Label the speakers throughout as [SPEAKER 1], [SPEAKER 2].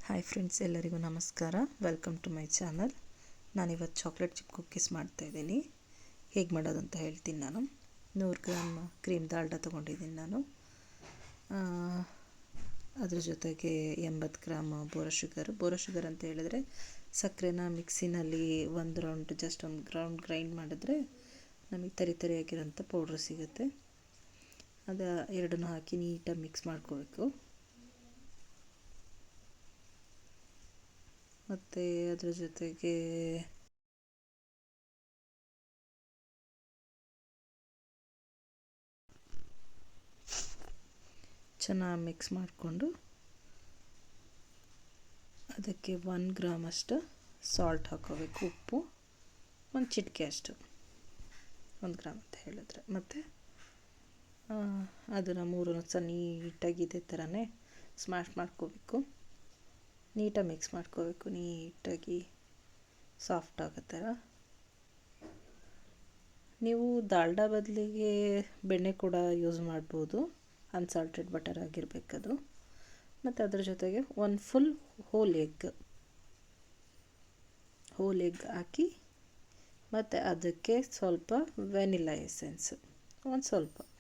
[SPEAKER 1] Hi friends, ಎಲ್ಲರಿಗೂ ನಮಸ್ಕಾರ. Welcome to my channel. ನಾನಿವತ್ತು ಚಾಕ್ಲೇಟ್ ಚಿಪ್ ಕುಕ್ಕೀಸ್ ಮಾಡ್ತಾಯಿದ್ದೀನಿ. ಹೇಗೆ ಮಾಡೋದು ಅಂತ ಹೇಳ್ತೀನಿ. ನಾನು 100 ಗ್ರಾಮ್ ಕ್ರೀಮ್ ದಾಲ್ಡ ತೊಗೊಂಡಿದ್ದೀನಿ. ನಾನು ಅದ್ರ ಜೊತೆಗೆ 80 ಗ್ರಾಮ್ ಬೋರೋ ಶುಗರ್ ಅಂತ ಹೇಳಿದ್ರೆ ಸಕ್ಕರೆನ ಮಿಕ್ಸಿನಲ್ಲಿ ಒಂದು ರೌಂಡ್ ಗ್ರೈಂಡ್ ಮಾಡಿದ್ರೆ ನಮಗೆ ತರಿಯಾಗಿರೋಂಥ ಪೌಡ್ರ್ ಸಿಗುತ್ತೆ. ಅದು ಎರಡನ್ನೂ ಹಾಕಿ ನೀಟಾಗಿ ಮಿಕ್ಸ್ ಮಾಡ್ಕೋಬೇಕು. ಮತ್ತು ಅದ್ರ ಜೊತೆಗೆ ಚೆನ್ನಾಗಿ ಮಿಕ್ಸ್ ಮಾಡಿಕೊಂಡು ಅದಕ್ಕೆ 1 ಗ್ರಾಮ್ ಅಷ್ಟು ಸಾಲ್ಟ್ ಹಾಕೋಬೇಕು. ಉಪ್ಪು 1 ಚಿಟಿಕೆ ಅಷ್ಟು, 1 ಗ್ರಾಮ್ ಅಂತ ಹೇಳಿದ್ರೆ. ಮತ್ತು ಅದನ್ನು ಮೂರನ್ನು ಸಹ ನೀಟಾಗಿ ಇದೇ ಥರನೇ ಸ್ಮ್ಯಾಶ್ ಮಾಡ್ಕೋಬೇಕು. ನೀಟಾಗಿ ಮಿಕ್ಸ್ ಮಾಡ್ಕೋಬೇಕು. ನೀಟಾಗಿ ಸಾಫ್ಟ್ ಆಗೋ ಥರ. ನೀವು ದಾಲ್ಡಾ ಬದಲಿಗೆ ಬೆಣ್ಣೆ ಕೂಡ ಯೂಸ್ ಮಾಡ್ಬೋದು. ಅನ್ಸಾಲ್ಟೆಡ್ ಬಟರ್ ಆಗಿರಬೇಕದು. ಮತ್ತು ಅದ್ರ ಜೊತೆಗೆ 1 ಫುಲ್ ಹೋಲ್ ಎಗ್ ಹಾಕಿ, ಮತ್ತು ಅದಕ್ಕೆ ಸ್ವಲ್ಪ ವೆನಿಲಾ ಎಸೆನ್ಸ್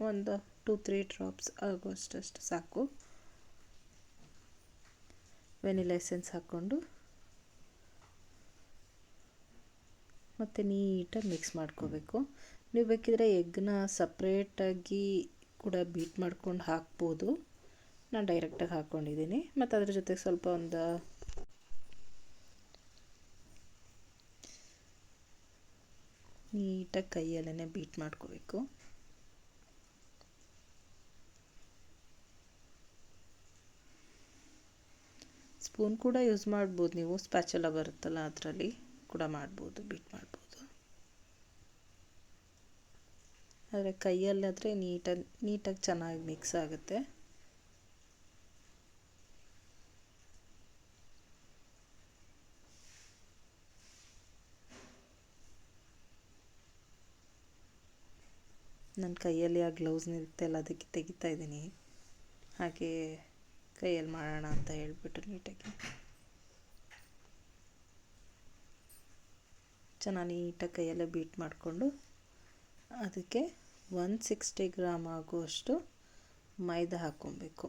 [SPEAKER 1] ಒಂದು 2-3 ಡ್ರಾಪ್ಸ್ ಆಗುವಷ್ಟು ಸಾಕು. ವೆನಿಲಾ ಎಸೆನ್ಸ್ ಹಾಕ್ಕೊಂಡು ಮತ್ತು ನೀಟಾಗಿ ಮಿಕ್ಸ್ ಮಾಡ್ಕೋಬೇಕು. ನೀವು ಬೇಕಿದ್ರೆ ಎಗ್ನ ಸಪ್ರೇಟಾಗಿ ಕೂಡ ಬೀಟ್ ಮಾಡ್ಕೊಂಡು ಹಾಕ್ಬೋದು. ನಾನು ಡೈರೆಕ್ಟಾಗಿ ಹಾಕ್ಕೊಂಡಿದ್ದೀನಿ. ಮತ್ತು ಅದ್ರ ಜೊತೆಗೆ ಸ್ವಲ್ಪ ನೀಟಾಗಿ ಕೈಯಲ್ಲೇ ಬೀಟ್ ಮಾಡ್ಕೋಬೇಕು. ಸ್ಪೂನ್ ಕೂಡ ಯೂಸ್ ಮಾಡ್ಬೋದು. ನೀವು ಸ್ಪ್ಯಾಚುಲ ಬರುತ್ತಲ್ಲ, ಅದರಲ್ಲಿ ಕೂಡ ಮಾಡ್ಬೋದು, ಬೀಟ್ ಮಾಡ್ಬೋದು. ಆದರೆ ಕೈಯಲ್ಲಾದರೆ ನೀಟಾಗಿ ಚೆನ್ನಾಗಿ ಮಿಕ್ಸ್ ಆಗುತ್ತೆ. ನನ್ನ ಕೈಯಲ್ಲಿ ಆ ಗ್ಲೌಸ್ ನಿಲ್ತೆಲ್ಲ, ಅದಕ್ಕೆ ತೆಗಿತಾ ಇದ್ದೀನಿ. ಹಾಗೆ ಕೈಯಲ್ಲಿ ಮಾಡೋಣ ಅಂತ ಹೇಳ್ಬಿಟ್ಟು ನೀಟಾಗಿ ಚೆನ್ನಾಗಿ ನೀಟಾಗಿ ಕೈಯಲ್ಲೇ ಬೀಟ್ ಮಾಡಿಕೊಂಡು ಅದಕ್ಕೆ 160 ಗ್ರಾಮ್ ಆಗುವಷ್ಟು ಮೈದಾ ಹಾಕ್ಕೊಬೇಕು.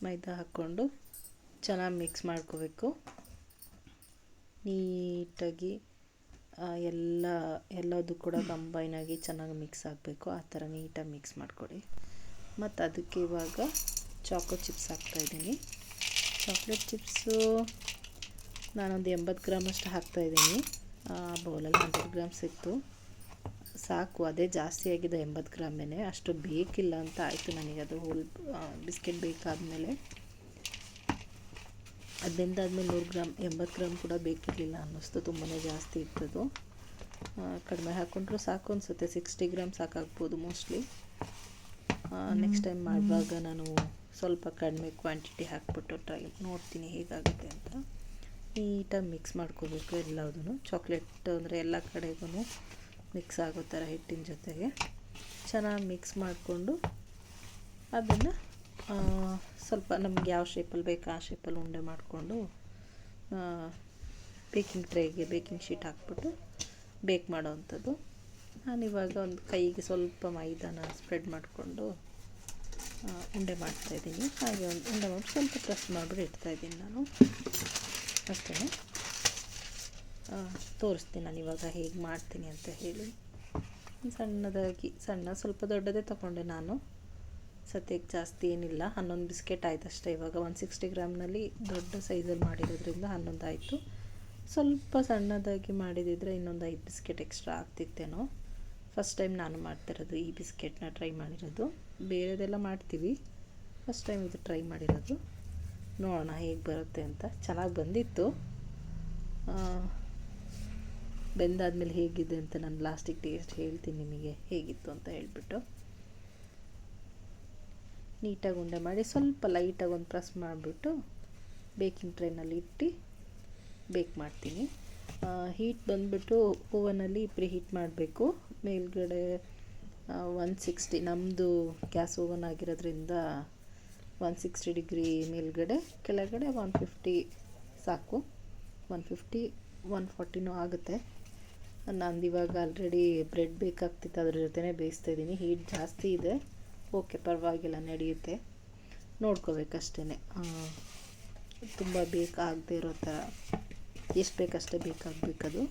[SPEAKER 1] ಮೈದಾ ಹಾಕ್ಕೊಂಡು ಚೆನ್ನಾಗಿ ಮಿಕ್ಸ್ ಮಾಡ್ಕೋಬೇಕು. ನೀಟಾಗಿ ಎಲ್ಲದೂ ಕೂಡ ಕಂಬೈನಾಗಿ ಚೆನ್ನಾಗಿ ಮಿಕ್ಸ್ ಆಗಬೇಕು. ಆ ಥರ ನೀಟಾಗಿ ಮಿಕ್ಸ್ ಮಾಡಿಕೊಡಿ. ಮತ್ತು ಅದಕ್ಕೆ ಇವಾಗ ಚಾಕೋ ಚಿಪ್ಸ್ ಹಾಕ್ತಾಯಿದ್ದೀನಿ. ಚಾಕ್ಲೇಟ್ ಚಿಪ್ಸು ನಾನೊಂದು 80 ಗ್ರಾಮ್ ಅಷ್ಟು ಹಾಕ್ತಾಯಿದ್ದೀನಿ. ಬೌಲಲ್ಲಿ 100 ಗ್ರಾಮ್ಸ್ ಇತ್ತು, ಸಾಕು. ಅದೇ ಜಾಸ್ತಿ ಆಗಿದೆ, 80 ಗ್ರಾಮೇನೆ. ಅಷ್ಟು ಬೇಕಿಲ್ಲ ಅಂತ ಆಯಿತು ನನಗೆ. ಅದು ಹೋಲ್ ಬಿಸ್ಕೆಟ್ ಬೇಕಾದಮೇಲೆ ಅದರಿಂದಾದ್ಮೇಲೆ 100 ಗ್ರಾಮ್ 80 ಗ್ರಾಮ್ ಕೂಡ ಬೇಕಿರಲಿಲ್ಲ ಅನ್ನಿಸ್ತು. ತುಂಬಾ ಜಾಸ್ತಿ ಇರ್ತದು. ಕಡಿಮೆ ಹಾಕ್ಕೊಂಡ್ರೂ ಸಾಕು ಅನಿಸುತ್ತೆ. 60 ಗ್ರಾಮ್ ಸಾಕಾಗ್ಬೋದು ಮೋಸ್ಟ್ಲಿ. ನೆಕ್ಸ್ಟ್ ಟೈಮ್ ಮಾಡುವಾಗ ನಾನು ಸ್ವಲ್ಪ ಕಡಿಮೆ ಕ್ವಾಂಟಿಟಿ ಹಾಕ್ಬಿಟ್ಟು ಟ್ರೈ ನೋಡ್ತೀನಿ ಹೇಗಾಗುತ್ತೆ ಅಂತ. ನೀಟಾಗಿ ಮಿಕ್ಸ್ ಮಾಡ್ಕೋಬೇಕು ಎಲ್ಲದೂ. ಚಾಕ್ಲೇಟ್ ಅಂದರೆ ಎಲ್ಲ ಕಡೆಗೂ ಮಿಕ್ಸ್ ಆಗೋ ಥರ ಹಿಟ್ಟಿನ ಜೊತೆಗೆ ಚೆನ್ನಾಗಿ ಮಿಕ್ಸ್ ಮಾಡಿಕೊಂಡು ಅದನ್ನು ಸ್ವಲ್ಪ ನಮ್ಗೆ ಯಾವ ಶೇಪಲ್ಲಿ ಬೇಕು ಆ ಶೇಪಲ್ಲಿ ಉಂಡೆ ಮಾಡಿಕೊಂಡು ಬೇಕಿಂಗ್ ಟ್ರೇಗೆ ಬೇಕಿಂಗ್ ಶೀಟ್ ಹಾಕ್ಬಿಟ್ಟು ಬೇಕ್ ಮಾಡೋವಂಥದ್ದು. ನಾನಿವಾಗ ಒಂದು ಕೈಗೆ ಸ್ವಲ್ಪ ಮೈದಾನ ಸ್ಪ್ರೆಡ್ ಮಾಡಿಕೊಂಡು ಉಂಡೆ ಮಾಡ್ತಾಯಿದ್ದೀನಿ. ಹಾಗೆ ಒಂದು ಉಂಡೆ ಮಾಡಿ ಸ್ವಲ್ಪ ಪ್ರೆಸ್ ಮಾಡಿಬಿಟ್ಟು ಇಡ್ತಾಯಿದ್ದೀನಿ ನಾನು. ಅಷ್ಟೇ. ತೋರಿಸ್ತೀನಿ ನಾನು ಇವಾಗ ಹೇಗೆ ಮಾಡ್ತೀನಿ ಅಂತ ಹೇಳಿ. ಸ್ವಲ್ಪ ದೊಡ್ಡದೇ ತೊಗೊಂಡೆ ನಾನು. ಸದ್ಯಕ್ಕೆ ಜಾಸ್ತಿ ಏನಿಲ್ಲ, 11 ಬಿಸ್ಕೆಟ್ ಆಯ್ತು ಅಷ್ಟೇ. ಇವಾಗ 160 ಗ್ರಾಮ್ನಲ್ಲಿ ದೊಡ್ಡ ಸೈಜಲ್ಲಿ ಮಾಡಿರೋದ್ರಿಂದ 11 ಆಯಿತು. ಸ್ವಲ್ಪ ಸಣ್ಣದಾಗಿ ಮಾಡಿದಿದ್ರೆ ಇನ್ನೊಂದು 5 ಬಿಸ್ಕೆಟ್ ಎಕ್ಸ್ಟ್ರಾ ಆಗ್ತಿತ್ತೇನೋ. ಫಸ್ಟ್ ಟೈಮ್ ನಾನು ಮಾಡ್ತಿರೋದು ಈ ಬಿಸ್ಕೆಟ್ನ ಟ್ರೈ ಮಾಡಿರೋದು. ಬೇರೆದೆಲ್ಲ ಮಾಡ್ತೀವಿ, ಫಸ್ಟ್ ಟೈಮ್ ಇದು ಟ್ರೈ ಮಾಡಿರೋದು. ನೋಡೋಣ ಹೇಗೆ ಬರುತ್ತೆ ಅಂತ. ಚೆನ್ನಾಗಿ ಬಂದಿತ್ತು. ಬೆಂದಾದ್ಮೇಲೆ ಹೇಗಿದೆ ಅಂತ ನಾನು ಲಾಸ್ಟಿಗೆ ಟೇಸ್ಟ್ ಹೇಳ್ತೀನಿ ನಿಮಗೆ ಹೇಗಿತ್ತು ಅಂತ ಹೇಳ್ಬಿಟ್ಟು. ನೀಟಾಗಿ ಉಂಡೆ ಮಾಡಿ ಸ್ವಲ್ಪ ಲೈಟಾಗಿ ಒಂದು ಪ್ರೆಸ್ ಮಾಡಿಬಿಟ್ಟು ಬೇಕಿಂಗ್ ಟ್ರೇನಲ್ಲಿ ಇಟ್ಟು ಬೇಕ್ ಮಾಡ್ತೀನಿ. ಹೀಟ್ ಬಂದುಬಿಟ್ಟು ಓವನಲ್ಲಿ ಪ್ರೀ ಹೀಟ್ ಮಾಡಬೇಕು. ಮೇಲ್ಗಡೆ 160 ನಮ್ಮದು ಗ್ಯಾಸ್ ಓವನ್ ಆಗಿರೋದ್ರಿಂದ 160 ಡಿಗ್ರಿ ಮೇಲ್ಗಡೆ, ಕೆಳಗಡೆ 150 ಸಾಕು. 150 140 ಆಗುತ್ತೆ. ನಂದು ಇವಾಗ ಆಲ್ರೆಡಿ ಬ್ರೆಡ್ ಬೇಕಾಗ್ತಿತ್ತು, ಅದ್ರ ಜೊತೆನೇ ಬೇಯಿಸ್ತಾಯಿದ್ದೀನಿ. ಹೀಟ್ ಜಾಸ್ತಿ ಇದೆ, ಓಕೆ ಪರವಾಗಿಲ್ಲ, ನಡೆಯುತ್ತೆ. ನೋಡ್ಕೋಬೇಕಷ್ಟೇ, ತುಂಬ ಬೇಕಾಗದೇ ಇರೋ ಥರ, ಎಷ್ಟು ಬೇಕಷ್ಟೇ ಬೇಕಾಗಬೇಕದು,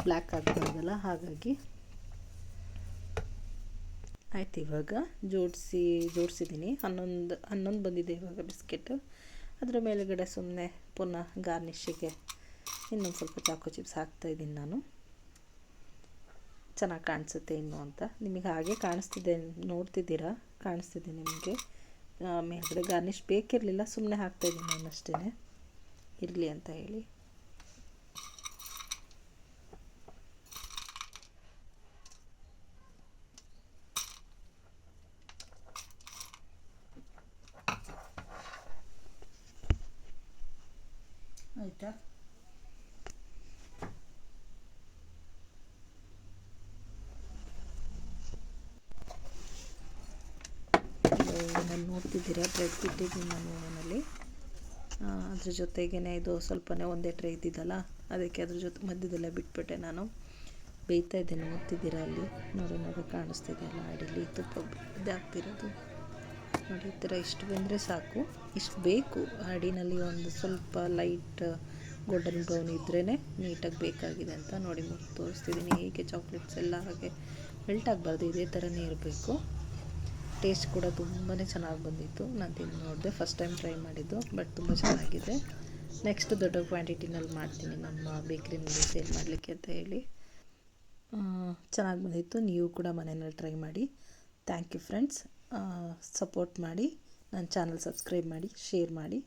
[SPEAKER 1] ಬ್ಲ್ಯಾಕ್ ಆಗಬಾರ್ದಲ್ಲ. ಹಾಗಾಗಿ ಆಯ್ತು. ಇವಾಗ ಜೋಡಿಸಿದ್ದೀನಿ. 11 ಬಂದಿದೆ ಇವಾಗ ಬಿಸ್ಕೆಟ್. ಅದರ ಮೇಲುಗಡೆ ಸುಮ್ಮನೆ ಪುನಃ ಗಾರ್ನಿಷಿಗೆ ಇನ್ನೊಂದು ಸ್ವಲ್ಪ ಚಾಕೋ ಚಿಪ್ಸ್ ಹಾಕ್ತಾಯಿದ್ದೀನಿ ನಾನು. ಚೆನ್ನಾಗಿ ಕಾಣಿಸುತ್ತೆ ಇನ್ನು ಅಂತ. ನಿಮಗೆ ಹಾಗೆ ಕಾಣಿಸ್ತಿದೆ, ನೋಡ್ತಿದ್ದೀರಾ, ಕಾಣಿಸ್ತಿದೆ ನಿಮಗೆ. ಮೇಲ್ಗಡೆ ಗಾರ್ನಿಷ್ ಬೇಕಿರಲಿಲ್ಲ, ಸುಮ್ಮನೆ ಹಾಕ್ತಾಯಿದ್ದೀನಿ ನಾನು ಅಷ್ಟೇ, ಇರಲಿ ಅಂತ ಹೇಳಿ. ಆಯಿತಾ? ನಾನು ನೋಡ್ತಿದ್ದೀರಾ, ಬ್ರೆಡ್ ಬಿಟ್ಟಿದ್ದೀನಿ ನಾನು ಓವನಲ್ಲಿ. ಅದ್ರ ಜೊತೆಗೇ ಇದು ಸ್ವಲ್ಪನೇ ಒಂದೇ ಟ್ರೈ ಇದ್ದಿದ್ದಲ್ಲ, ಅದಕ್ಕೆ ಅದ್ರ ಜೊತೆ ಮಧ್ಯದಲ್ಲೇ ಬಿಟ್ಬಿಟ್ಟೆ ನಾನು. ಬೇಯ್ತಾ ಇದ್ದೆ, ನೋಡ್ತಿದ್ದೀರಾ ಅಲ್ಲಿ, ನೋಡಿ ಕಾಣಿಸ್ತಿದೆಯಲ್ಲ ಅಡಿಲಿ ತುಪ್ಪ ಇದಾಗ್ತಿರೋದು. ನೋಡಿ, ಈ ಥರ ಇಷ್ಟು ಬೆಂದರೆ ಸಾಕು. ಇಷ್ಟು ಬೇಕು ಅಡಿನಲ್ಲಿ, ಒಂದು ಸ್ವಲ್ಪ ಲೈಟ್ ಗೋಲ್ಡನ್ ಬ್ರೌನ್ ಇದ್ರೇ ನೀಟಾಗಿ ಬೇಕಾಗಿದೆ ಅಂತ. ನೋಡಿ ತೋರಿಸ್ತಿದ್ದೀನಿ ಹೇಗೆ ಚಾಕ್ಲೇಟ್ಸ್ ಎಲ್ಲ ಹಾಗೆ ಮೆಲ್ಟ್ ಆಗಬಾರ್ದು, ಇದೇ ಥರನೇ ಇರಬೇಕು. ಟೇಸ್ಟ್ ಕೂಡ ತುಂಬಾ ಚೆನ್ನಾಗಿ ಬಂದಿತ್ತು. ನಾನು ತಿಂದು ನೋಡಿದೆ, ಫಸ್ಟ್ ಟೈಮ್ ಟ್ರೈ ಮಾಡಿದ್ದು, ಬಟ್ ತುಂಬ ಚೆನ್ನಾಗಿದೆ. ನೆಕ್ಸ್ಟ್ ದೊಡ್ಡ ಕ್ವಾಂಟಿಟಿನಲ್ಲಿ ಮಾಡ್ತೀನಿ ನಮ್ಮ ಬೇಕ್ರಿನಲ್ಲಿ ಸೇಲ್ ಮಾಡಲಿಕ್ಕೆ ಅಂತ ಹೇಳಿ. ಚೆನ್ನಾಗಿ ಬಂದಿತ್ತು. ನೀವು ಕೂಡ ಮನೆಯಲ್ಲಿ ಟ್ರೈ ಮಾಡಿ. Thank you friends. ಸಪೋರ್ಟ್ ಮಾಡಿ, ನನ್ನ ಚಾನಲ್ ಸಬ್ಸ್ಕ್ರೈಬ್ ಮಾಡಿ, ಶೇರ್ ಮಾಡಿ.